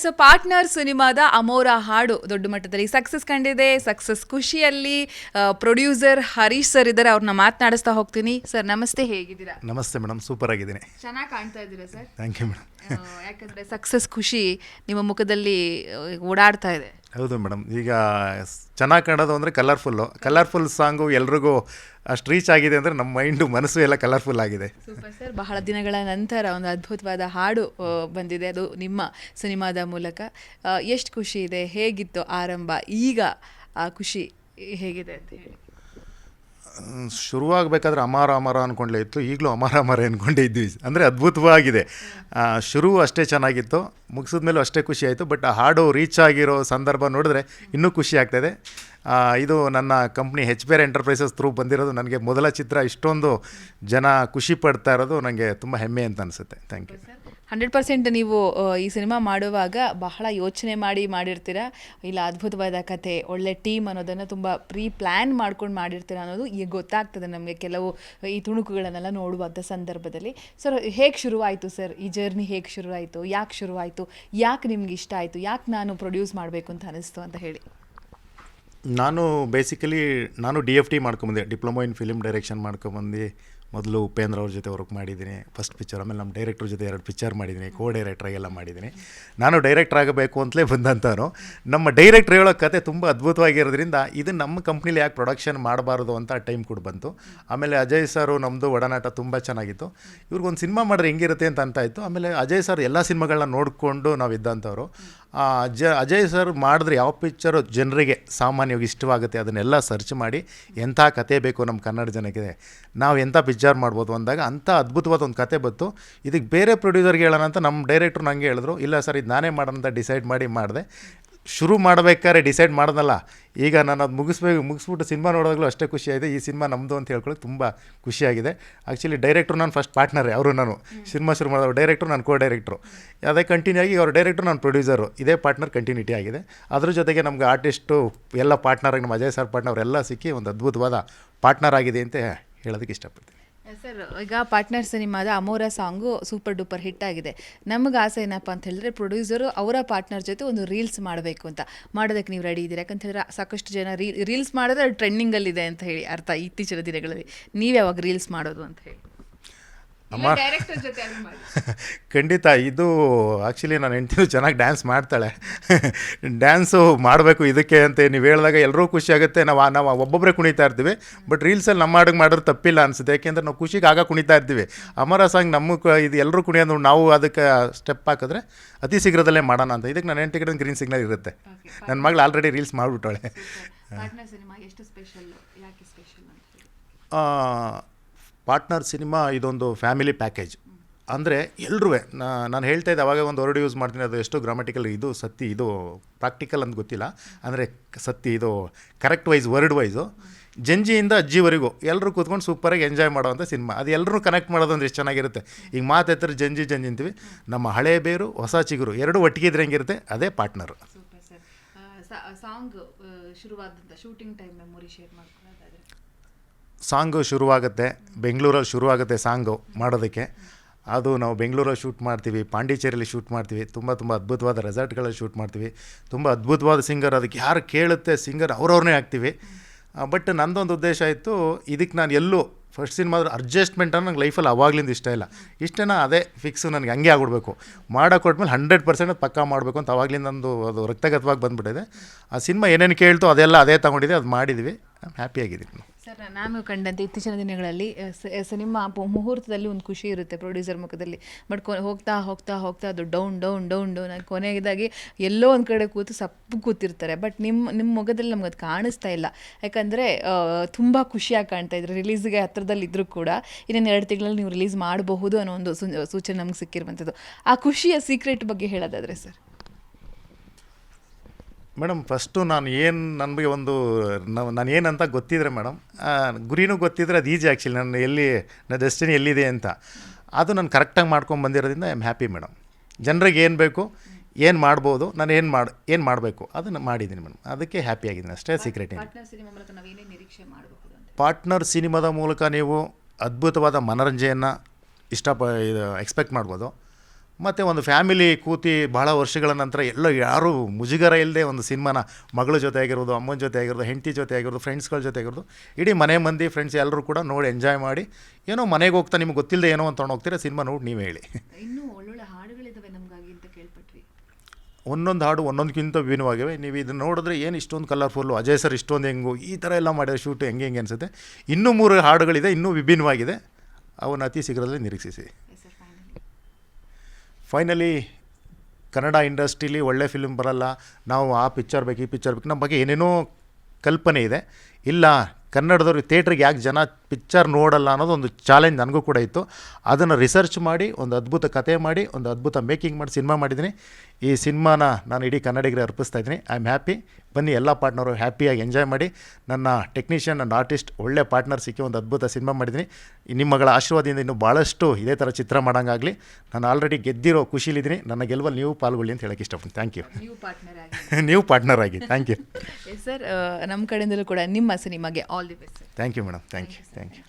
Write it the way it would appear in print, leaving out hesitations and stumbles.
So partner ಸಿನಿಮಾದ ಅಮೋರ ಹಾಡು ದೊಡ್ಡ ಮಟ್ಟದಲ್ಲಿ ಸಕ್ಸಸ್ ಕಂಡಿದೆ. ಸಕ್ಸಸ್ ಖುಷಿಯಲ್ಲಿ ಪ್ರೊಡ್ಯೂಸರ್ ಹರೀಶ್ ಸರ್ ಇದ್ದಾರೆ, ಅವ್ರನ್ನ ಮಾತನಾಡಿಸ್ತಾ ಹೋಗ್ತೀನಿ. ಸರ್ ನಮಸ್ತೆ, ಹೇಗಿದ್ದೀರಾ? ನಮಸ್ತೆ ಮೇಡಮ್, ಸೂಪರ್ ಆಗಿದ್ದೀನಿ. ಚೆನ್ನಾಗಿ ಕಾಣ್ತಾ ಇದ್ದೀರಾ ಸರ್. Thank you madam. ಯಾಕಂದರೆ ಸಕ್ಸಸ್ ಖುಷಿ ನಿಮ್ಮ ಮುಖದಲ್ಲಿ ಓಡಾಡ್ತಾ ಇದೆ. ಹೌದು ಮೇಡಮ್, ಈಗ ಚೆನ್ನಾಗಿ ಕಾಣೋದು ಅಂದರೆ ಕಲರ್ಫುಲ್ ಸಾಂಗು ಎಲ್ರಿಗೂ ಅಷ್ಟು ರೀಚ್ ಆಗಿದೆ ಅಂದರೆ ನಮ್ಮ ಮೈಂಡು ಮನಸ್ಸು ಎಲ್ಲ ಕಲರ್ಫುಲ್ ಆಗಿದೆ. Super sir. ಬಹಳ ದಿನಗಳ ನಂತರ ಒಂದು ಅದ್ಭುತವಾದ ಹಾಡು ಬಂದಿದೆ, ಅದು ನಿಮ್ಮ ಸಿನಿಮಾದ ಮೂಲಕ. ಎಷ್ಟು ಖುಷಿ ಇದೆ, ಹೇಗಿತ್ತು ಆರಂಭ, ಈಗ ಆ ಖುಷಿ ಹೇಗಿದೆ ಅಂತ ಹೇಳಿ. ಶುರುವಾಗಬೇಕಾದ್ರೆ ಅಮರ ಅಂದ್ಕೊಂಡ್ಲೇ ಇತ್ತು, ಈಗಲೂ ಅಮರ ಅಂದ್ಕೊಂಡೇ ಇದ್ವಿ. ಅಂದರೆ ಅದ್ಭುತವಾಗಿದೆ. ಶುರು ಅಷ್ಟೇ ಚೆನ್ನಾಗಿತ್ತು, ಮುಗಿಸಿದ ಮೇಲೂ ಅಷ್ಟೇ ಖುಷಿ ಆಯಿತು. ಬಟ್ ಆ ಹಾಡು ರೀಚ್ ಆಗಿರೋ ಸಂದರ್ಭ ನೋಡಿದ್ರೆ ಇನ್ನೂ ಖುಷಿ ಆಗ್ತಾಯಿದೆ. ಇದು ನನ್ನ ಕಂಪ್ನಿ HBR ಎಂಟರ್ಪ್ರೈಸಸ್ ಥ್ರೂ ಬಂದಿರೋದು. ನನಗೆ ಮೊದಲ ಚಿತ್ರ ಇಷ್ಟೊಂದು ಜನ ಖುಷಿ ಪಡ್ತಾ ಇರೋದು ನನಗೆ ತುಂಬ ಹೆಮ್ಮೆ ಅಂತ ಅನಿಸುತ್ತೆ. Thank you. 100% ನೀವು ಈ ಸಿನಿಮಾ ಮಾಡುವಾಗ ಬಹಳ ಯೋಚನೆ ಮಾಡಿರ್ತೀರ, ಇಲ್ಲ ಅದ್ಭುತವಾದ ಕತೆ, ಒಳ್ಳೆ ಟೀಮ್ ಅನ್ನೋದನ್ನು ತುಂಬ ಪ್ಲ್ಯಾನ್ ಮಾಡ್ಕೊಂಡು ಮಾಡಿರ್ತೀರ ಅನ್ನೋದು ಈಗ ಗೊತ್ತಾಗ್ತದೆ ನಮಗೆ ಕೆಲವು ಈ ತುಣುಕುಗಳನ್ನೆಲ್ಲ ನೋಡುವಂಥ ಸಂದರ್ಭದಲ್ಲಿ. ಸರ್, ಹೇಗೆ ಶುರುವಾಯಿತು ಸರ್ ಈ ಜರ್ನಿ? ಹೇಗೆ ಶುರುವಾಯಿತು, ಯಾಕೆ ಶುರುವಾಯಿತು, ಯಾಕೆ ನಿಮ್ಗೆ ಇಷ್ಟ ಆಯಿತು, ಯಾಕೆ ನಾನು ಪ್ರೊಡ್ಯೂಸ್ ಮಾಡಬೇಕು ಅಂತ ಅನಿಸ್ತು ಅಂತ ಹೇಳಿ. ನಾನು ಬೇಸಿಕಲಿ DFT ಮಾಡ್ಕೊಂಬಂದೆ, ಡಿಪ್ಲೊಮಾ ಇನ್ ಫಿಲ್ಮ್ ಡೈರೆಕ್ಷನ್ ಮಾಡ್ಕೊಂಬಂದು ಮೊದಲು ಉಪೇಂದ್ರ ಅವ್ರ ಜೊತೆ ವರ್ಕ್ ಮಾಡಿದ್ದೀನಿ ಫಸ್ಟ್ ಪಿಕ್ಚರ್. ಆಮೇಲೆ ನಮ್ಮ ಡೈರೆಕ್ಟ್ರ್ ಜೊತೆ 2 ಪಿಕ್ಚರ್ ಮಾಡಿದ್ದೀನಿ, ಡೈರೆಕ್ಟ್ರಾಗೆಲ್ಲ ಮಾಡಿದ್ದೀನಿ. ನಾನು ಡೈರೆಕ್ಟ್ರ್ ಆಗಬೇಕು ಅಂತಲೇ ಬಂದಂಥವನು. ನಮ್ಮ ಡೈರೆಕ್ಟ್ರ್ ಹೇಳೋ ಕತೆ ತುಂಬ ಅದ್ಭುತವಾಗಿರೋದ್ರಿಂದ ಇದು ನಮ್ಮ ಕಂಪ್ನಿಲಿ ಯಾಕೆ ಪ್ರೊಡಕ್ಷನ್ ಮಾಡಬಾರ್ದು ಅಂತ ಟೈಮ್ ಕೂಡ ಬಂತು. ಆಮೇಲೆ ಅಜಯ್ ಸರು ನಮ್ಮದು ಒಡನಾಟ ತುಂಬ ಚೆನ್ನಾಗಿತ್ತು. ಇವ್ರಿಗೊಂದು ಸಿನಿಮಾ ಮಾಡಿದ್ರೆ ಹೆಂಗಿರುತ್ತೆ ಅಂತ ಇತ್ತು. ಆಮೇಲೆ ಅಜಯ್ ಸರ್ ಎಲ್ಲ ಸಿನಿಮಾಗಳನ್ನ ನೋಡಿಕೊಂಡು ನಾವು ಇದ್ದಂಥವ್ರು. ಅಜಯ್ ಸರ್ ಮಾಡಿದ್ರೆ ಯಾವ ಪಿಕ್ಚರು ಜನರಿಗೆ ಸಾಮಾನ್ಯವಾಗಿ ಇಷ್ಟವಾಗುತ್ತೆ ಅದನ್ನೆಲ್ಲ ಸರ್ಚ್ ಮಾಡಿ ಎಂಥ ಕತೆ ಬೇಕು ನಮ್ಮ ಕನ್ನಡ ಜನಕ್ಕೆ, ನಾವು ಎಂಥ ಪಿಕ್ಚರ್ ಮಾಡ್ಬೋದು ಅಂದಾಗ ಅಂಥ ಅದ್ಭುತವಾದ ಒಂದು ಕತೆ ಬಂತು. ಇದಕ್ಕೆ ಬೇರೆ ಪ್ರೊಡ್ಯೂಸರ್ಗೆ ಹೇಳೋಣ ಅಂತ ನಮ್ಮ ಡೈರೆಕ್ಟ್ರು ನನಗೆ ಹೇಳಿದ್ರು. ಇಲ್ಲ ಸರ್, ಇದು ನಾನೇ ಮಾಡೋಣ ಅಂತ ಡಿಸೈಡ್ ಮಾಡಿದೆ. ಶುರು ಮಾಡಬೇಕಾದ್ರೆ ಡಿಸೈಡ್ ಮಾಡ್ದಲ್ಲ, ಈಗ ನಾನು ಅದು ಮುಗಿಸ್ಬಿಟ್ಟು ಸಿನಿಮಾ ನೋಡೋವಾಗಲೂ ಅಷ್ಟೇ ಖುಷಿಯಾಗಿದೆ. ಈ ಸಿನಿಮಾ ನಮ್ಮದು ಅಂತ ಹೇಳ್ಕೊಳ್ಳೋದು ತುಂಬ ಖುಷಿಯಾಗಿದೆ. ಆ್ಯಕ್ಚುಲಿ ಡೈರೆಕ್ಟ್ರು ನಾನು ಫಸ್ಟ್ ಪಾರ್ಟ್ನರೇ, ಅವರು ನಾನು ಸಿನಿಮಾ ಶುರು ಮಾಡೋರು ಡೈರೆಕ್ಟ್ರು, ನಾನು ಡೈರೆಕ್ಟ್ರು. ಅದೇ ಕಂಟಿನ್ಯೂ ಆಗಿ ಅವ್ರ ಡೈರೆಕ್ಟ್ರು, ನಾನು ಪ್ರೊಡ್ಯೂಸರು, ಇದೇ ಪಾರ್ಟ್ನರ್ ಕಂಟಿನ್ಯೂಟಿ ಆಗಿದೆ. ಅದ್ರ ಜೊತೆಗೆ ನಮ್ಗೆ ಆರ್ಟಿಸ್ಟು ಎಲ್ಲ ಪಾರ್ಟ್ನರಾಗಿ ನಮ್ಮ ಅಜಯ್ ಸರ್ ಪಾರ್ಟ್ನರ್ ಅವರೆಲ್ಲ ಸಿಕ್ಕಿ ಒಂದು ಅದ್ಭುತವಾದ ಪಾರ್ಟ್ನರ್ ಆಗಿದೆ ಅಂತ ಹೇಳೋದಕ್ಕೆ ಇಷ್ಟಪಡ್ತೀನಿ. ಸರ್, ಈಗ ಪಾರ್ಟ್ನರ್ ಸಿನಿಮಾದ ಅಮೋರ ಸಾಂಗು ಸೂಪರ್ ಡೂಪರ್ ಹಿಟ್ ಆಗಿದೆ. ನಮಗೆ ಆಸೆ ಏನಪ್ಪ ಅಂತ ಹೇಳಿದ್ರೆ ಪ್ರೊಡ್ಯೂಸರು ಅವರ ಪಾರ್ಟ್ನರ್ ಜೊತೆ ಒಂದು ರೀಲ್ಸ್ ಮಾಡಬೇಕು ಅಂತ. ಮಾಡೋದಕ್ಕೆ ನೀವು ರೆಡಿ ಇದ್ದೀರಾ? ಯಾಕಂತ ಹೇಳಿದ್ರೆ ಸಾಕಷ್ಟು ಜನ ರೀಲ್ಸ್ ಮಾಡಿದ್ರೆ ಅದು ಟ್ರೆಂಡಿಂಗಲ್ಲಿದೆ ಅಂತ ಹೇಳಿ ಅರ್ಥ ಇತ್ತೀಚಿನ ದಿನಗಳಲ್ಲಿ. ನೀವು ಯಾವಾಗ ರೀಲ್ಸ್ ಮಾಡೋದು ಅಂತ ಹೇಳಿ? ಡೈರೆಕ್ಟರ್ ಜೊತೆ ಖಂಡಿತ. ಇದು ಆ್ಯಕ್ಚುಲಿ ನನ್ನ ಹೆಂಡತಿನೂ ಚೆನ್ನಾಗಿ ಡ್ಯಾನ್ಸ್ ಮಾಡ್ತಾಳೆ. ಡ್ಯಾನ್ಸು ಮಾಡಬೇಕು ಇದಕ್ಕೆ ಅಂತ ನೀವು ಹೇಳಿದಾಗ ಎಲ್ಲರೂ ಖುಷಿ ಆಗುತ್ತೆ. ನಾವು ಒಬ್ಬೊಬ್ಬರೇ ಕುಣಿತಾ ಇರ್ತೀವಿ. ಬಟ್ ರೀಲ್ಸಲ್ಲಿ ನಮ್ಮ ಹಾಡಿಗೆ ಮಾಡೋದು ತಪ್ಪಿಲ್ಲ ಅನಿಸುತ್ತೆ. ಯಾಕೆಂದರೆ ನಾವು ಖುಷಿಗೆ ಆಗ ಕುಣಿತಾ ಇರ್ತೀವಿ. ಅಮರ ಸಾಂಗ್ ಇದು ಎಲ್ಲರೂ ಕುಣಿಯೋದು, ನಾವು ಅದಕ್ಕೆ ಸ್ಟೆಪ್ ಹಾಕಿದ್ರೆ ಅತಿ ಶೀಘ್ರದಲ್ಲೇ ಮಾಡೋಣ ಅಂತ. ಇದಕ್ಕೆ ನನ್ನ ಹೆಂಡತಿ ಕಡೆ ಗ್ರೀನ್ ಸಿಗ್ನಲ್ ಇರುತ್ತೆ. ನನ್ನ ಮಗಳು ಆಲ್ರೆಡಿ ರೀಲ್ಸ್ ಮಾಡಿಬಿಟ್ಟಾಳೆ. ಪಾರ್ಟ್ನರ್ ಸಿನಿಮಾ ಇದೊಂದು ಫ್ಯಾಮಿಲಿ ಪ್ಯಾಕೇಜ್. ಅಂದರೆ ಎಲ್ಲರೂ, ನಾನು ಹೇಳ್ತಾ ಇದ್ದೆ ಅವಾಗ ಒಂದು ವರ್ಡ್ ಯೂಸ್ ಮಾಡ್ತೀನಿ, ಅದು ಎಷ್ಟು ಗ್ರಾಮಟಿಕಲ್, ಇದು ಸತ್ತಿ, ಇದು ಪ್ರಾಕ್ಟಿಕಲ್ ಅಂತ ಗೊತ್ತಿಲ್ಲ. ಅಂದರೆ ಸತ್ತಿ, ಇದು ಕರೆಕ್ಟ್ ವರ್ಡ್ ವೈಸು ಜಂಜಿಯಿಂದ ಅಜ್ಜಿವರೆಗೂ ಎಲ್ಲರೂ ಕೂತ್ಕೊಂಡು ಸೂಪರಾಗಿ ಎಂಜಾಯ್ ಮಾಡೋವಂಥ ಸಿನಿಮಾ. ಅದು ಎಲ್ಲರೂ ಕನೆಕ್ಟ್ ಮಾಡೋದು ಅಂದರೆ ಎಷ್ಟು ಚೆನ್ನಾಗಿರುತ್ತೆ. ಈಗ ಮಾತಾಡ್ತಾರೆ ಜಂಜಿ ಅಂತೀವಿ, ನಮ್ಮ ಹಳೆ ಬೇರು ಹೊಸ ಚಿಗುರು ಎರಡೂ ಒಟ್ಟಿಗೆ ಇದ್ರೆ ಹೆಂಗಿರುತ್ತೆ, ಅದೇ ಪಾರ್ಟ್ನರು. ಸಾಂಗು ಶುರುವಾಗುತ್ತೆ ಬೆಂಗಳೂರಲ್ಲಿ, ಶುರುವಾಗುತ್ತೆ ಸಾಂಗು ಮಾಡೋದಕ್ಕೆ. ಅದು ನಾವು ಬೆಂಗಳೂರಲ್ಲಿ ಶೂಟ್ ಮಾಡ್ತೀವಿ, ಪಾಂಡಿಚೇರಿಯಲ್ಲಿ ಶೂಟ್ ಮಾಡ್ತೀವಿ, ತುಂಬ ಅದ್ಭುತವಾದ ರೆಸಾರ್ಟ್ಗಳಲ್ಲಿ ಶೂಟ್ ಮಾಡ್ತೀವಿ. ತುಂಬ ಅದ್ಭುತವಾದ ಸಿಂಗರ್, ಅದಕ್ಕೆ ಯಾರು ಕೇಳುತ್ತೆ ಸಿಂಗರ್ ಅವ್ರವ್ರನ್ನೇ ಹಾಕ್ತೀವಿ. ಬಟ್ ನನ್ನದೊಂದು ಉದ್ದೇಶ ಇತ್ತು, ಇದಕ್ಕೆ ನಾನು ಎಲ್ಲೂ ಫಸ್ಟ್ ಸಿನಿಮಾದ್ರೆ ಅಡ್ಜಸ್ಟ್ಮೆಂಟನ್ನು ನಂಗೆ ಲೈಫಲ್ಲಿ ಅವಾಗಲಿಂದ ಇಷ್ಟ ಇಲ್ಲ. ಇಷ್ಟೇನ ಅದೇ ಫಿಕ್ಸು, ನನಗೆ ಹಂಗೆ ಆಗ್ಬಿಡ್ಬೇಕು. ಮಾಡೋಕೊಟ್ಮೇಲೆ 100% ಪಕ್ಕಾ ಮಾಡಬೇಕು ಅಂತ ಅವಾಗಲಿಂದ ಅದು ರಕ್ತಗತವಾಗಿ ಬಂದುಬಿಟ್ಟಿದೆ. ಆ ಸಿನಿಮಾ ಏನೇನು ಕೇಳ್ತು ಅದೆಲ್ಲ ಅದೇ ತೊಗೊಂಡಿದೆ, ಅದು ಮಾಡಿದ್ವಿ. ಹ್ಯಾಪಿಯಾಗಿದ್ದೀನಿ. ಸರ್, ನಾನು ಕಂಡಂತೆ ಇತ್ತೀಚಿನ ದಿನಗಳಲ್ಲಿ ಸಿನಿಮಾ ಮುಹೂರ್ತದಲ್ಲಿ ಒಂದು ಖುಷಿ ಇರುತ್ತೆ ಪ್ರೊಡ್ಯೂಸರ್ ಮುಖದಲ್ಲಿ. ಬಟ್ ಹೋಗ್ತಾ ಅದು ಡೌನ್ ಕೊನೆಯದಾಗಿ ಎಲ್ಲೋ ಒಂದು ಕಡೆ ಸಪ್ಪು ಕೂತಿರ್ತಾರೆ. ಬಟ್ ನಿಮ್ಮ ಮುಖದಲ್ಲಿ ನಮ್ಗೆ ಅದು ಕಾಣಿಸ್ತಾ ಇಲ್ಲ. ಯಾಕಂದರೆ ತುಂಬ ಖುಷಿಯಾಗಿ ಕಾಣ್ತಾ ಇದ್ರೆ, ರಿಲೀಸ್ಗೆ ಹತ್ರದಲ್ಲಿ ಇದ್ದರೂ ಕೂಡ ಇನ್ನೇನು 2 ತಿಂಗಳಲ್ಲಿ ನೀವು ರಿಲೀಸ್ ಮಾಡಬಹುದು ಅನ್ನೋ ಒಂದು ಸೂಚನೆ ನಮ್ಗೆ ಸಿಕ್ಕಿರುವಂಥದ್ದು. ಆ ಖುಷಿಯ ಸೀಕ್ರೆಟ್ ಬಗ್ಗೆ ಹೇಳೋದಾದರೆ ಸರ್? ಮೇಡಮ್, ಫಸ್ಟು ನನಗೆ ನಾನು ಏನಂತ ಗೊತ್ತಿದ್ರೆ ಮೇಡಮ್, ಗುರಿನೂ ಗೊತ್ತಿದ್ರೆ ಅದು ಈಜಿ. ಆ್ಯಕ್ಚುಲಿ ನನ್ನ ಡೆಸ್ಟಿನಿ ಎಲ್ಲಿದೆ ಅಂತ ಅದು ನಾನು ಕರೆಕ್ಟಾಗಿ ಮಾಡ್ಕೊಂಡು ಬಂದಿರೋದ್ರಿಂದ ಐ ಆಮ್ ಹ್ಯಾಪಿ ಮೇಡಮ್. ಜನರಿಗೆ ಏನು ಬೇಕು, ಏನು ಮಾಡ್ಬೋದು, ನಾನು ಏನು ಮಾಡಬೇಕು ಅದನ್ನು ಮಾಡಿದ್ದೀನಿ ಮೇಡಮ್. ಅದಕ್ಕೆ ಹ್ಯಾಪಿ ಆಗಿದ್ದೀನಿ, ಅಷ್ಟೇ ಸೀಕ್ರೆಟ್. ಪಾರ್ಟ್ನರ್ ಸಿನಿಮಾದ ಮೂಲಕ ನೀವು ಅದ್ಭುತವಾದ ಮನರಂಜನೆಯನ್ನು ಎಕ್ಸ್ಪೆಕ್ಟ್ ಮಾಡ್ಬೋದು. ಮತ್ತು ಒಂದು ಫ್ಯಾಮಿಲಿ ಕೂತಿ ಭಾಳ ವರ್ಷಗಳ ನಂತರ ಎಲ್ಲೋ ಯಾರೂ ಮುಜುಗರ ಇಲ್ಲದೆ ಒಂದು ಸಿನಿಮಾನ ಮಗಳ ಜೊತೆ ಆಗಿರೋದು, ಅಮ್ಮನ ಜೊತೆ ಆಗಿರೋದು, ಹೆಂಡತಿ ಜೊತೆ ಆಗಿರೋದು, ಫ್ರೆಂಡ್ಸ್ಗಳ ಜೊತೆ ಆಗಿರೋದು, ಇಡೀ ಮನೆ ಮಂದಿ ಫ್ರೆಂಡ್ಸ್ ಎಲ್ಲರೂ ಕೂಡ ನೋಡಿ ಎಂಜಾಯ್ ಮಾಡಿ, ಏನೋ ಮನೆಗೆ ಹೋಗ್ತಾ ನಿಮ್ಗೆ ಗೊತ್ತಿಲ್ಲದೆ ಏನೋ ಅಂತ ಹೋಗ್ತೀರಾ, ಸಿನಿಮಾ ನೋಡಿ ನೀವೇ ಹೇಳಿ. ಇನ್ನೂ ಒಳ್ಳೊಳ್ಳೆ ಹಾಡುಗಳಿದ್ದಾವೆ ನಮಗಾಗಿ ಅಂತ ಕೇಳ್ಪಟ್ವಿ. ಒಂದೊಂದು ಹಾಡು ಒಂದೊಂದಕ್ಕಿಂತ ವಿಭಿನ್ನವಾಗಿವೆ. ನೀವು ಇದನ್ನು ನೋಡಿದ್ರೆ ಏನು ಇಷ್ಟೊಂದು ಕಲರ್ಫುಲ್ಲು, ಅಜಯ್ ಸರ್ ಇಷ್ಟೊಂದು ಹೆಂಗು ಈ ಥರ ಎಲ್ಲ ಮಾಡಿರೋ ಶೂಟು ಹೆಂಗೆ ಅನಿಸುತ್ತೆ. ಇನ್ನೂ 3 ಹಾಡುಗಳಿದೆ, ಇನ್ನೂ ವಿಭಿನ್ನವಾಗಿದೆ. ಅವನ್ನ ಅತಿ ಶೀಘ್ರದಲ್ಲೇ ನಿರೀಕ್ಷಿಸಿ. ಫೈನಲಿ ಕನ್ನಡ ಇಂಡಸ್ಟ್ರೀಲಿ ಒಳ್ಳೆ ಫಿಲ್ಮ್ ಬರಲ್ಲ, ನಾವು ಆ ಪಿಕ್ಚರ್ ಬೇಕು ಈ ಪಿಕ್ಚರ್ ಬೇಕು, ನಮ್ಮ ಬಗ್ಗೆ ಏನೇನೋ ಕಲ್ಪನೆ ಇದೆ. ಇಲ್ಲ, ಕನ್ನಡದವ್ರಿಗೆ ಥಿಯೇಟ್ರಿಗೆ ಯಾಕೆ ಜನ ಪಿಕ್ಚರ್ ನೋಡಲ್ಲ ಅನ್ನೋದು ಒಂದು ಚಾಲೆಂಜ್ ನನಗೂ ಕೂಡ ಇತ್ತು. ಅದನ್ನು ರಿಸರ್ಚ್ ಮಾಡಿ ಒಂದು ಅದ್ಭುತ ಕತೆ ಮಾಡಿ ಒಂದು ಅದ್ಭುತ ಮೇಕಿಂಗ್ ಮಾಡಿ ಸಿನಿಮಾ ಮಾಡಿದ್ದೀನಿ. ಈ ಸಿನಿಮಾನ ನಾನು ಇಡೀ ಕನ್ನಡಿಗರಿಗೆ ಅರ್ಪಿಸ್ತಾ ಇದ್ದೀನಿ. I am happy. ಬನ್ನಿ ಎಲ್ಲ ಪಾರ್ಟ್ನರು ಹ್ಯಾಪಿಯಾಗಿ ಎಂಜಾಯ್ ಮಾಡಿ. ನನ್ನ ಟೆಕ್ನಿಷಿಯನ್ ಆ್ಯಂಡ್ ಆರ್ಟಿಸ್ಟ್ ಒಳ್ಳೆ ಪಾರ್ಟ್ನರ್ ಸಿಕ್ಕಿ ಒಂದು ಅದ್ಭುತ ಸಿನಿಮಾ ಮಾಡಿದ್ದೀನಿ. ನಿಮ್ಮಗಳ ಆಶೀರ್ವಾದದಿಂದ ಇನ್ನೂ ಭಾಳಷ್ಟು ಇದೇ ಥರ ಚಿತ್ರ ಮಾಡೋಂಗಾಗಲಿ. ನಾನು ಆಲ್ರೆಡಿ ಗೆದ್ದಿರೋ ಖುಷಿಲಿದ್ದೀನಿ. ನನ್ನ ಗೆಲುವಲ್ಲಿ ನೀವು ಪಾಲ್ಗೊಳ್ಳಿ ಅಂತ ಹೇಳೋಕ್ಕೆ ಇಷ್ಟಪಡ್ತೀನಿ. Thank you. ನೀವು ಪಾರ್ಟ್ನರ್ ಆಗಿ. Thank you sir. ನಮ್ಮ ಕಡೆಯಿಂದಲೂ ಕೂಡ ನಿಮ್ಮ ಸಿನಿಮಾಗೆ all the best. Thank you madam. Thank you.